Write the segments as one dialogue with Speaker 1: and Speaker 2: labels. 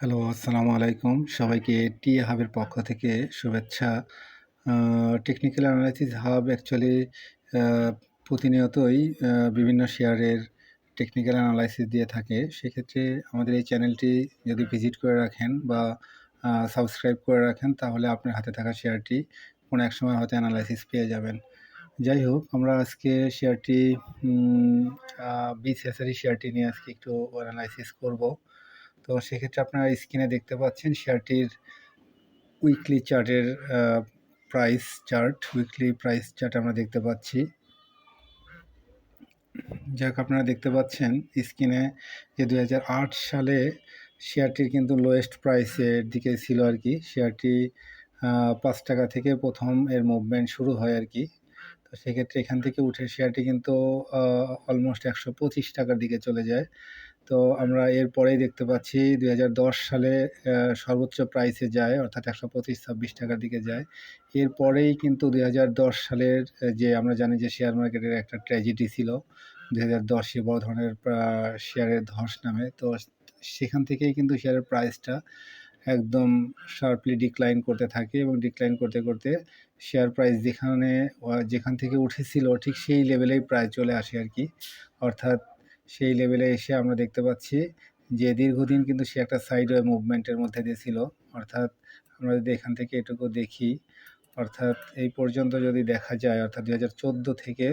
Speaker 1: Hello, আসসালামু আলাইকুম। সবাইকে টি হাবের পক্ষ থেকে শুভেচ্ছা। A technical analysis hub actually uh প্রতিনিয়তই বিভিন্ন শেয়ারের টেকনিক্যাল অ্যানালাইসিস দিয়ে থাকে। সেক্ষেত্রে আমাদের এই চ্যানেলটি যদি ভিজিট করে রাখেন বা সাবস্ক্রাইব করে রাখেন, তাহলে আপনার হাতে থাকা শেয়ারটি কোনো এক সময় হয়তো অ্যানালাইসিস পেয়ে যাবেন। যাই হোক, আমরা আজকে শেয়ারটি উম আ বিসিএস-এর শেয়ারটি নিয়ে আজকে একটু অ্যানালাইসিস করব। তো সেক্ষেত্রে আপনারা স্ক্রিনে দেখতে পাচ্ছেন শেয়ারটির উইকলি চার্টের উইকলি প্রাইস চার্ট আমরা দেখতে পাচ্ছি। যাক, আপনারা দেখতে পাচ্ছেন স্ক্রিনে যে ২০০৮ সালে শেয়ারটির কিন্তু লোয়েস্ট প্রাইসের দিকে ছিল আর কি। শেয়ারটি ৳৫ থেকে প্রথম এর মুভমেন্ট শুরু হয় আর কি। তো সেক্ষেত্রে এখান থেকে উঠে শেয়ারটি কিন্তু অলমোস্ট ৳১২৫ দিকে চলে যায়। তো আমরা এরপরেই দেখতে পাচ্ছি ২০১০ সালে সর্বোচ্চ প্রাইসে যায়, অর্থাৎ ৳১২৫-২৬ দিকে যায়। এরপরেই কিন্তু ২০১০ সালের যে আমরা জানি যে শেয়ার মার্কেটের একটা ট্র্যাজেডি ছিল ২০১০-এ বড় ধরনের শেয়ারের ধস নামে। তো সেখান থেকেই কিন্তু শেয়ারের প্রাইসটা একদম শার্পলি ডিক্লাইন করতে থাকে এবং ডিক্লাইন করতে, করতে শেয়ার প্রাইস যেখান থেকে উঠেছিল ঠিক সেই লেভেলেই প্রায় চলে আসে আর কি। অর্থাৎ সেই লেভেলে এসে আমরা দেখতে পাচ্ছি যে দীর্ঘদিন কিন্তু সে একটা সাইডওয়ে মুভমেন্টের মধ্যে দিয়ে ছিল। অর্থাৎ আমরা যদি এখান থেকে এটুকু দেখি, অর্থাৎ এই পর্যন্ত যদি দেখা যায়, অর্থাৎ ২০১৪ থেকে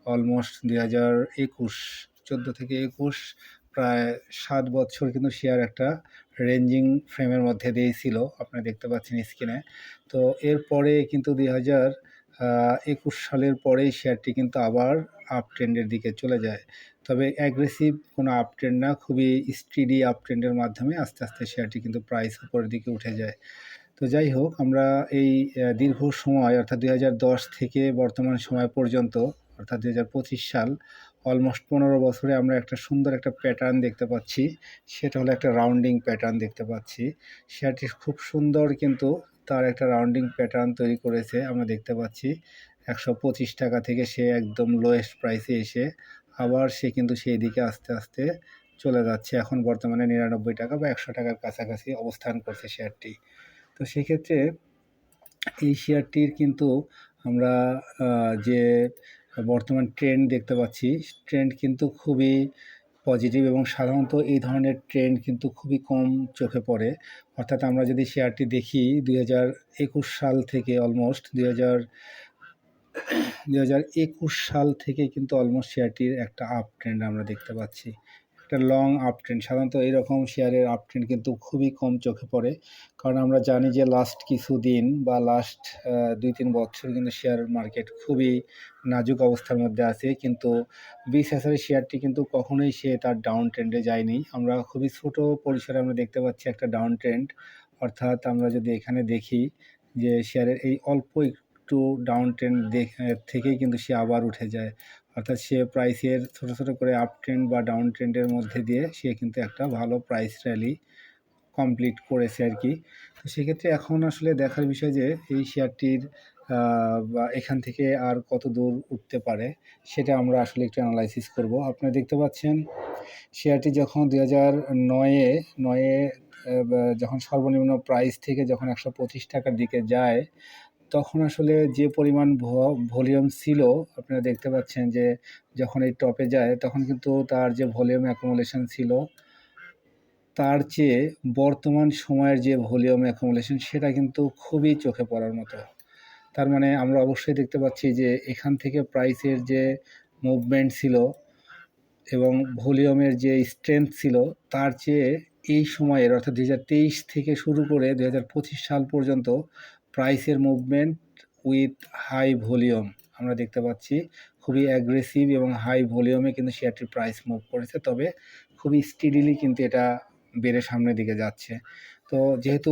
Speaker 1: অলমোস্ট ২০২১, ১৪ থেকে ২১ প্রায় ৭ বছর কিন্তু শেয়ার একটা রেঞ্জিং ফ্রেমের মধ্যে দিয়েই ছিল, আপনারা দেখতে পাচ্ছেন স্ক্রিনে। তো এরপরে কিন্তু ২০২১ সালের পরেই শেয়ারটি কিন্তু আবার আপ ট্রেন্ডের দিকে চলে যায়। তবে অ্যাগ্রেসিভ কোনো আপ ট্রেন্ড না, খুবই স্টিডি আপ ট্রেন্ডের মাধ্যমে আস্তে, আস্তে শেয়ারটি কিন্তু প্রাইস উপরের দিকে উঠে যায়। তো যাই হোক, আমরা এই দীর্ঘ সময় অর্থাৎ ২০১০ থেকে বর্তমান সময় পর্যন্ত, অর্থাৎ ২০২৫ সাল, অলমোস্ট ১৫ বছরে আমরা একটা সুন্দর একটা প্যাটার্ন দেখতে পাচ্ছি। সেটা হলো একটা রাউন্ডিং প্যাটার্ন দেখতে পাচ্ছি। শেয়ারটি খুব সুন্দর কিন্তু তার একটা রাউন্ডিং প্যাটার্ন তৈরি করেছে আমরা দেখতে পাচ্ছি। ৳১২৫ থেকে সে একদম লোয়েস্ট প্রাইসে এসে আবার সে কিন্তু সেই দিকে আস্তে, আস্তে চলে যাচ্ছে। এখন বর্তমানে ৳৯৯ বা ৳১০০ কাছাকাছি অবস্থান করছে শেয়ারটি। তো সেক্ষেত্রে এই শেয়ারটির কিন্তু আমরা যে বর্তমান ট্রেন্ড দেখতে পাচ্ছি, ট্রেন্ড কিন্তু খুবই পজিটিভ এবং সাধারণত এই ধরনের ট্রেন্ড কিন্তু খুবই কম চোখে পড়ে। অর্থাৎ আমরা যদি শেয়ারটি দেখি ২০২১ সাল থেকে অলমোস্ট ২০২১ সাল থেকে কিন্তু অলমোস্ট শেয়ারটির একটা আপ ট্রেন্ড আমরা দেখতে পাচ্ছি। একটা লং আপ ট্রেন্ড। সাধারণত এইরকম শেয়ারের আপ ট্রেন্ড কিন্তু খুবই কম চোখে পড়ে। কারণ আমরা জানি যে লাস্ট কিছুদিন বা লাস্ট ২-৩ বছর কিন্তু শেয়ার মার্কেট খুবই নাজুক অবস্থার মধ্যে আছে। কিন্তু বিএসএসির শেয়ারটি কিন্তু কখনোই সে তার ডাউন ট্রেন্ডে যায়নি। আমরা খুবই ছোট পরিসরে আমরা দেখতে পাচ্ছি একটা ডাউন ট্রেন্ড। অর্থাৎ আমরা যদি এখানে দেখি যে শেয়ারের এই অল্প একটু ডাউন ট্রেন্ড থেকেই কিন্তু সে আবার উঠে যায়। অর্থাৎ সে প্রাইসের ছোট, ছোট করে আপ ট্রেন্ড বা ডাউন ট্রেন্ডের মধ্যে দিয়ে সে কিন্তু একটা ভালো প্রাইস র্যালি কমপ্লিট করেছে আর কি। তো সেক্ষেত্রে এখন আসলে দেখার বিষয় যে এই শেয়ারটির বা এখান থেকে আর কত দূর উঠতে পারে, সেটা আমরা আসলে একটু অ্যানালাইসিস করব। আপনারা দেখতে পাচ্ছেন শেয়ারটি যখন ২০০৯ এ যখন সর্বনিম্ন প্রাইস থেকে যখন ৳১২৫ দিকে যায়, তখন আসলে যে পরিমাণ ভলিউম ছিল, আপনারা দেখতে পাচ্ছেন যে যখন এই টপে যায় তখন কিন্তু তার যে ভলিউম অ্যাকুমুলেশন ছিল, তার চেয়ে বর্তমান সময়ের যে ভলিউম অ্যাকুমুলেশন সেটা কিন্তু খুবই চোখে পড়ার মতো। তার মানে আমরা অবশ্যই দেখতে পাচ্ছি যে এখান থেকে প্রাইসের যে মুভমেন্ট ছিল এবং ভলিউমের যে স্ট্রেংথ ছিল, তার চেয়ে এই সময়ের অর্থাৎ ২০২৩ থেকে শুরু করে ২০২৫ সাল পর্যন্ত প্রাইসের মুভমেন্ট উইথ হাই ভলিউম আমরা দেখতে পাচ্ছি। খুবই অ্যাগ্রেসিভ এবং হাই ভলিউমে কিন্তু শেয়ারটির প্রাইস মুভ করেছে। তবে খুবই স্টিডিলি কিন্তু এটা বেড়ে সামনের দিকে যাচ্ছে। তো যেহেতু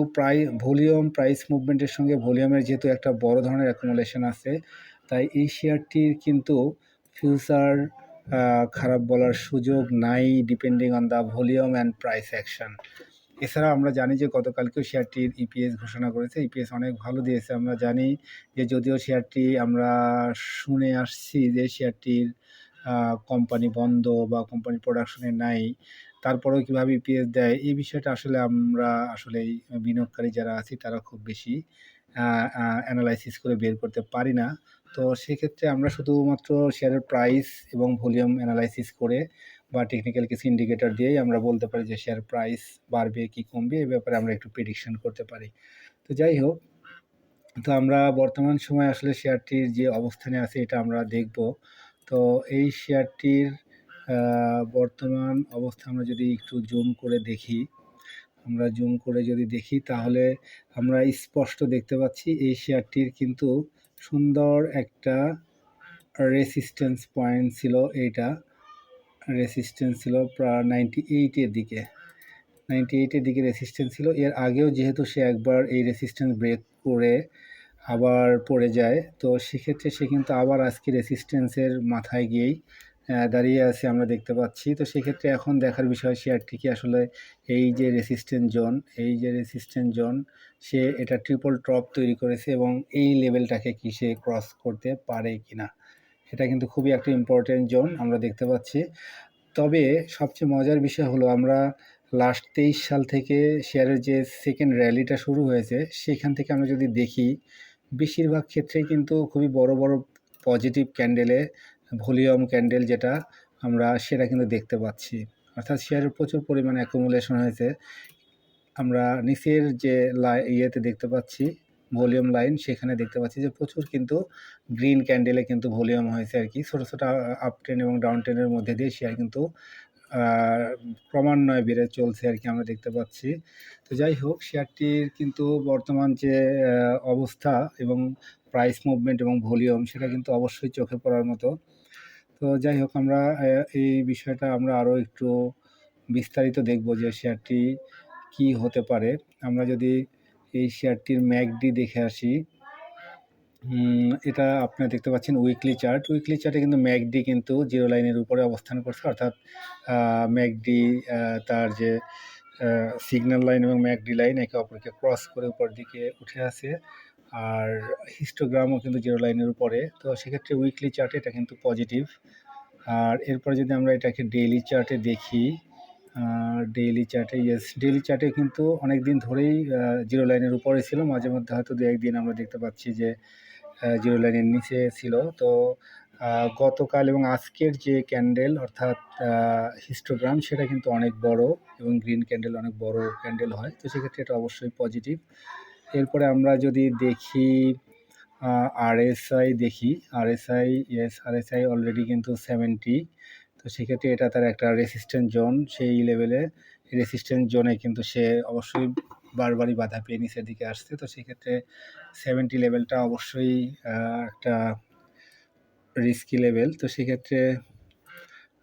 Speaker 1: প্রাইস মুভমেন্টের সঙ্গে ভলিউমের যেহেতু একটা বড় ধরনের অ্যাকুমুলেশন আছে, তাই এই শেয়ারটির কিন্তু ফিউচার খারাপ বলার সুযোগ নাই, depending on the volume and price action. এছাড়া আমরা জানি যে গতকালকেও শেয়ারটির ইপিএস ঘোষণা করেছে। ইপিএস অনেক ভালো দিয়েছে। আমরা জানি যে যদিও শেয়ারটি আমরা শুনে আসছি যে শেয়ারটির কোম্পানি বন্ধ বা কোম্পানি প্রোডাকশনে নাই। তারপরেও কীভাবে ইপিএস দেয় এই বিষয়টা আসলে আমরা আসলেই বিনিয়োগকারী যারা আছি তারা খুব বেশি অ্যানালাইসিস করে বের করতে পারি না। তো সেক্ষেত্রে আমরা শুধুমাত্র শেয়ারের প্রাইস এবং ভলিউম অ্যানালাইসিস করে বা টেকনিক্যাল কিছু ইন্ডিকেটর দিয়েই আমরা বলতে পারি যে শেয়ার প্রাইস বাড়বে কি কমবে এই ব্যাপারে আমরা একটু প্রেডিকশন করতে পারি। তো যাই হোক, তো আমরা বর্তমান সময়ে আসলে শেয়ারটির যে অবস্থানে আছে এটা আমরা দেখব। তো এই শেয়ারটির বর্তমান অবস্থা আমরা যদি একটু জুম করে দেখি, তাহলে আমরা স্পষ্ট দেখতে পাচ্ছি এই শেয়ারটির কিন্তু সুন্দর একটা রেসিস্ট্যান্স পয়েন্ট ছিল। এইটা রেসিস্ট্যান্স ছিল প্রায় 98-এর দিকে, 98-এর দিকে রেসিস্ট্যান্স ছিল। এর আগেও যেহেতু সে একবার এই রেসিস্ট্যান্স ব্রেক করে আবার পড়ে যায়, তো সেক্ষেত্রে সে কিন্তু আবার আজকে রেসিস্ট্যান্সের মাথায় গিয়েই দাঁড়িয়ে আছে আমরা দেখতে পাচ্ছি। তো সেক্ষেত্রে এখন দেখার বিষয় শেয়ারটি কি আসলে এই যে রেসিস্ট্যান্স জোন সে এটা ট্রিপল টপ তৈরি করেছে এবং এই লেভেলটাকে কি সে ক্রস করতে পারে কিনা, এটা কিন্তু খুবই একটা ইম্পর্টেন্ট জোন আমরা দেখতে পাচ্ছি। তবে সবচেয়ে মজার বিষয় হলো আমরা লাস্ট 23 সাল থেকে শেয়ারের যে সেকেন্ড র্যালিটা শুরু হয়েছে সেখান থেকে আমরা যদি দেখি বেশিরভাগ ক্ষেত্রেই কিন্তু খুবই বড় বড় পজিটিভ ক্যান্ডেলে ভলিউম ক্যান্ডেল যেটা আমরা সেটা কিন্তু দেখতে পাচ্ছি, অর্থাৎ শেয়ারের প্রচুর পরিমাণে অ্যাকুমুলেশন হয়েছে। আমরা নিচের যে ইয়েতে দেখতে পাচ্ছি ভলিউম লাইন, সেখানে দেখতে পাচ্ছি যে প্রচুর কিন্তু গ্রিন ক্যান্ডেলে কিন্তু ভলিউম হয়েছে আর কি। ছোটো ছোটো আপ ট্রেন এবং ডাউন ট্রেনের মধ্যে দিয়ে শেয়ার কিন্তু ক্রমান্বয়ে বেড়ে চলছে আর কি আমরা দেখতে পাচ্ছি। তো যাই হোক, শেয়ারটির কিন্তু বর্তমান যে অবস্থা এবং প্রাইস মুভমেন্ট এবং ভলিউম সেটা কিন্তু অবশ্যই চোখে পড়ার মতো। তো যাই হোক, আমরা এই বিষয়টা আমরা আরও একটু বিস্তারিত দেখব যে শেয়ারটি কি হতে পারে। আমরা যদি এই শেয়ারটির ম্যাকডি দেখে আসি, এটা আপনারা দেখতে পাচ্ছেন উইকলি চার্টে কিন্তু ম্যাকডি কিন্তু জিরো লাইনের উপরে অবস্থান করছে, অর্থাৎ ম্যাকডি তার যে সিগন্যাল লাইন এবং ম্যাকডি লাইন একে অপরকে ক্রস করে উপর দিকে উঠে আসে, আর হিস্টোগ্রামও কিন্তু জিরো লাইনের উপরে। তো সেক্ষেত্রে উইকলি চার্টে এটা কিন্তু পজিটিভ। আর এরপরে যদি আমরা এটাকে ডেইলি চার্টে দেখি, ডেইলি চার্টে কিন্তু অনেক দিন ধরেই জিরো লাইনের উপরে ছিল, মাঝে মধ্যে হয়তো দু একদিন আমরা দেখতে পাচ্ছি যে জিরো লাইনের নিচে ছিল। তো গতকাল এবং আজকের যে ক্যান্ডেল অর্থাৎ হিস্টোগ্রাম সেটা কিন্তু অনেক বড় এবং গ্রিন ক্যান্ডেল অনেক বড় ক্যান্ডেল হয়, তো সেক্ষেত্রে এটা অবশ্যই পজিটিভ। এরপরে আমরা যদি দেখি আরএসআই অলরেডি কিন্তু 70, তো সেক্ষেত্রে এটা তার একটা রেসিস্ট্যান্স জোন, সেই লেভেলে রেসিস্ট্যান্স জোনে কিন্তু সে অবশ্যই বারবারই বাধা পেয়ে নিচের দিকে আসছে। তো সেক্ষেত্রে 70 লেভেলটা অবশ্যই একটা রিস্কি লেভেল। তো সেক্ষেত্রে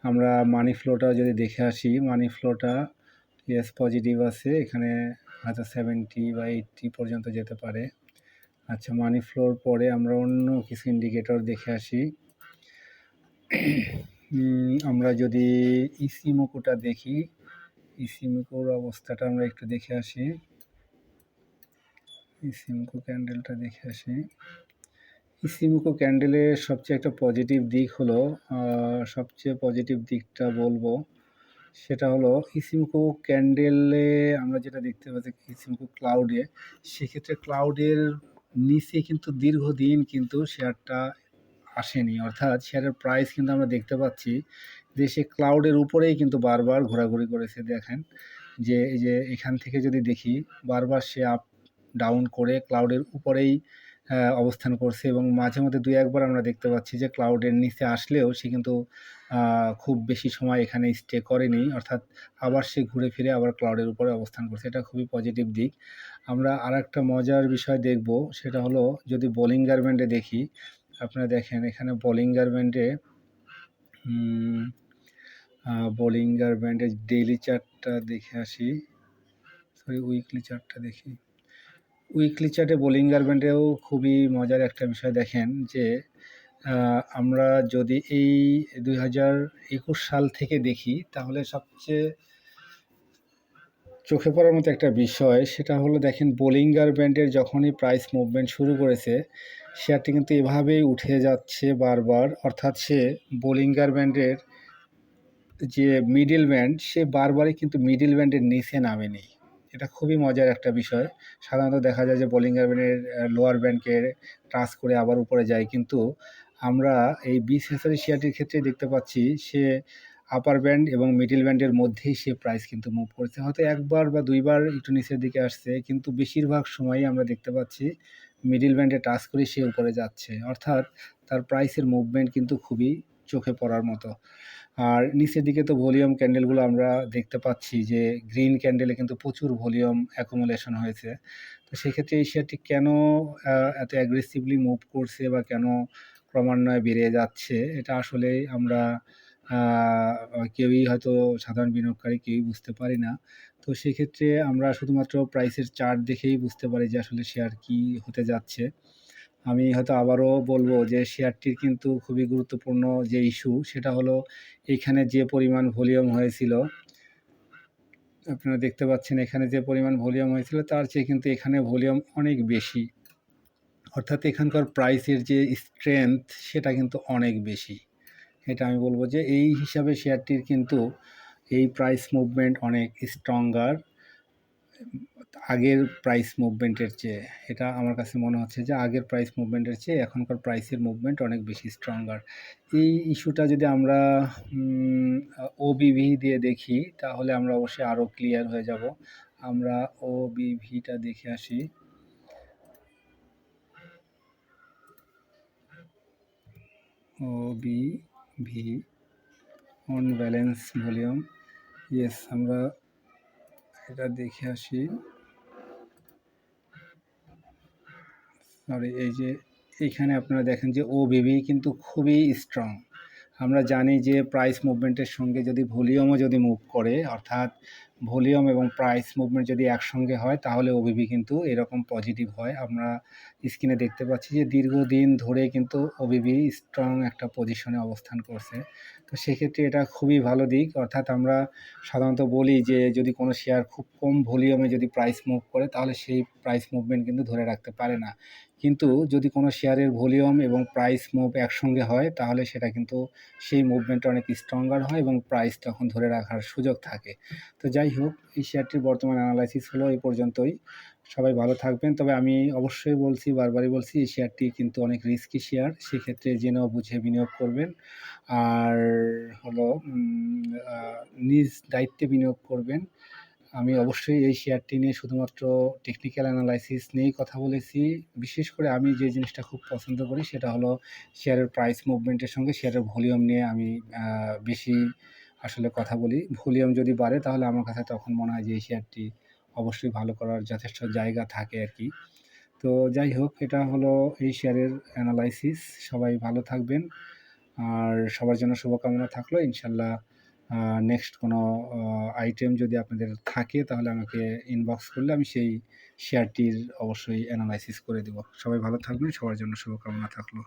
Speaker 1: আমরা মানি ফ্লোটা যদি দেখে আসি, মানি ফ্লোটা পজিটিভ আছে, এখানে হয়তো 70 বা 80 পর্যন্ত যেতে পারে। আচ্ছা, মানি ফ্লোর পরে আমরা অন্য কিছু ইন্ডিকেটর দেখে আসি। আমরা যদি ইসিমোকোটা দেখি, ইসিমোকোর অবস্থাটা আমরা একটু দেখে আসি, ইসিমোকো ক্যান্ডেলটা দেখে আসি। ইসিমোকো ক্যান্ডেলের সবচেয়ে একটা পজিটিভ দিক হলো, সবচেয়ে পজিটিভ দিকটা বলবো সেটা হলো ইসিমোকো ক্যান্ডেলে আমরা যেটা দেখতে পাচ্ছি ইসিমোকো ক্লাউডে, সেক্ষেত্রে ক্লাউডের নিচে কিন্তু দীর্ঘদিন কিন্তু শেয়ারটা আসেনি, অর্থাৎ শেয়ারের প্রাইস কিন্তু আমরা দেখতে পাচ্ছি যে সে ক্লাউডের উপরেই কিন্তু বারবার ঘোরাঘুরি করেছে। দেখেন যে এই যে এখান থেকে যদি দেখি বারবার সে আপ ডাউন করে ক্লাউডের উপরেই অবস্থান করছে এবং মাঝে মধ্যে দুই একবার আমরা দেখতে পাচ্ছি যে ক্লাউডের নিচে আসলেও সে কিন্তু খুব বেশি সময় এখানে স্টে করেনি, অর্থাৎ আবার সে ঘুরে ফিরে আবার ক্লাউডের উপরে অবস্থান করছে, এটা খুবই পজিটিভ দিক। আমরা আর একটা মজার বিষয় দেখব, সেটা হলো যদি বোলিঙ্গার ব্যান্ডে দেখি, আপনারা দেখেন এখানে বোলিঙ্গার ব্যান্ডে ডেইলি চার্টটা দেখে আসি, উইকলি চার্টটা দেখি। উইকলি চার্টে বোলিঙ্গার ব্যান্ডেও খুবই মজার একটা বিষয় দেখেন যে আমরা যদি এই 2021 সাল থেকে দেখি তাহলে সবচেয়ে চোখে পড়ার মতো একটা বিষয় সেটা হলো দেখেন বোলিঙ্গার ব্যান্ডের যখনই প্রাইস মুভমেন্ট শুরু করেছে শেয়ারটি কিন্তু এভাবেই উঠে যাচ্ছে বারবার, অর্থাৎ সে বোলিঙ্গার ব্যান্ডের যে মিডল ব্যান্ড সে বারবারই কিন্তু মিডল ব্যান্ডের নিচে নামেনি। এটা খুবই মজার একটা বিষয়। সাধারণত দেখা যায় যে বলিঙ্গার ব্যান্ডের লোয়ার ব্যান্ডকে টাচ করে আবার উপরে যায়। কিন্তু আমরা এই বিসিএসআর শেয়ারটির ক্ষেত্রে দেখতে পাচ্ছি সে আপার ব্যান্ড এবং মিডল ব্যান্ডের মধ্যেই সে প্রাইস কিন্তু মুভ করছে। হয়তো একবার বা দুইবার একটু নিচের দিকে আসছে, কিন্তু বেশিরভাগ সময়ই আমরা দেখতে পাচ্ছি মিডল ব্যান্ডে টাচ করে সে উপরে যাচ্ছে। অর্থাৎ তার প্রাইসের মুভমেন্ট কিন্তু খুবই চোখে পড়ার মতো। আর নিচের দিকে তো ভলিউম ক্যান্ডেলগুলো আমরা দেখতে পাচ্ছি যে গ্রিন ক্যান্ডেলে কিন্তু প্রচুর ভলিউম অ্যাকুমুলেশন হয়েছে। তো সেক্ষেত্রে এই শেয়ারটি কেন এত অ্যাগ্রেসিভলি মুভ করছে বা কেন ক্রমান্বয়ে বেড়ে যাচ্ছে, এটা আসলে আমরা কেউই হয়তো সাধারণ বিনিয়োগকারী কেউই বুঝতে পারি না। তো সেক্ষেত্রে আমরা শুধুমাত্র প্রাইসের চার্ট দেখেই বুঝতে পারি যে আসলে শেয়ার কি হতে যাচ্ছে। আমি হয়তো আবারও বলবো যে শেয়ারটির কিন্তু খুবই গুরুত্বপূর্ণ যে ইস্যু সেটা হলো এইখানে যে পরিমাণ ভলিউম হয়েছিল, আপনারা দেখতে পাচ্ছেন এখানে যে পরিমাণ ভলিউম হয়েছিল তার চেয়ে কিন্তু এখানে ভলিউম অনেক বেশি। অর্থাৎ এখানকার প্রাইসের যে স্ট্রেংথ সেটা কিন্তু অনেক বেশি। এটা আমি বলবো যে এই হিসাবে শেয়ারটির কিন্তু এই প্রাইস মুভমেন্ট অনেক স্ট্রঙ্গার আগের প্রাইস মুভমেন্টের চেয়ে। এটা আমার কাছে মনে হচ্ছে যে আগের প্রাইস মুভমেন্টের চেয়ে এখনকার প্রাইসের মুভমেন্ট অনেক বেশি স্ট্রঙ্গার। এই ইস্যুটা যদি আমরা ওবিভি দিয়ে দেখি তাহলে আমরা অবশ্যই আরও ক্লিয়ার হয়ে যাব। আমরা ওবিভিটা দেখে আসি। OBV on balance volume, yes, আমরা এটা দেখে আসি। সরি, এই যে এইখানে আপনারা দেখেন যে ওবিভি কিন্তু খুবই স্ট্রং। আমরা জানি যে প্রাইস মুভমেন্টের সঙ্গে যদি ভলিউমও যদি মুভ করে, অর্থাৎ ভলিউম এবং প্রাইস মুভমেন্ট যদি একসঙ্গে হয় তাহলে ওবিভি কিন্তু এরকম পজিটিভ হয়। আমরা স্ক্রিনে দেখতে পাচ্ছি যে দীর্ঘদিন ধরে কিন্তু ওবিভি স্ট্রং একটা পজিশনে অবস্থান করছে। তো সেক্ষেত্রে এটা খুবই ভালো দিক। অর্থাৎ আমরা সাধারণত বলি যে যদি কোনো শেয়ার খুব কম ভলিউমে যদি প্রাইস মুভ করে তাহলে সেই প্রাইস মুভমেন্ট কিন্তু ধরে রাখতে পারে না। কিন্তু যদি কোনো শেয়ারের ভলিউম এবং প্রাইস মুভ একসঙ্গে হয় তাহলে সেটা কিন্তু সেই মুভমেন্টটা অনেক স্ট্রঙ্গার হয় এবং প্রাইস তখন ধরে রাখার সুযোগ থাকে। তো যাই হোক, এই শেয়ারটির বর্তমান অ্যানালাইসিস হলো এই পর্যন্তই। সবাই ভালো থাকবেন। তবে আমি অবশ্যই বলছি, বারবারই বলছি, এই শেয়ারটি কিন্তু অনেক রিস্কি শেয়ার। সেক্ষেত্রে জেনে বুঝে বিনিয়োগ করবেন। আর হলো নিজ দায়িত্বে বিনিয়োগ করবেন। আমি অবশ্যই এই শেয়ারটি নিয়ে শুধুমাত্র টেকনিক্যাল অ্যানালাইসিস নিয়েই কথা বলেছি। বিশেষ করে আমি যে জিনিসটা খুব পছন্দ করি সেটা হলো শেয়ারের প্রাইস মুভমেন্টের সঙ্গে শেয়ারের ভলিউম নিয়ে আমি বেশি আসলে কথা বলি। ভলিউম যদি বাড়ে তাহলে আমার কাছে তখন মনে হয় যে এই শেয়ারটি অবশ্যই ভালো করার যথেষ্ট জায়গা থাকে আর কি। তো যাই হোক, এটা হলো এই শেয়ারের অ্যানালাইসিস। সবাই ভালো থাকবেন। আর সবার জন্য শুভকামনা থাকলো। ইনশাল্লাহ নেক্সট কোনো আইটেম যদি আপনাদের থাকে তাহলে আমাকে ইনবক্স করলে আমি সেই শেয়ারটির অবশ্যই অ্যানালাইসিস করে দেব। সবাই ভালো থাকবেন। সবার জন্য শুভকামনা থাকলো।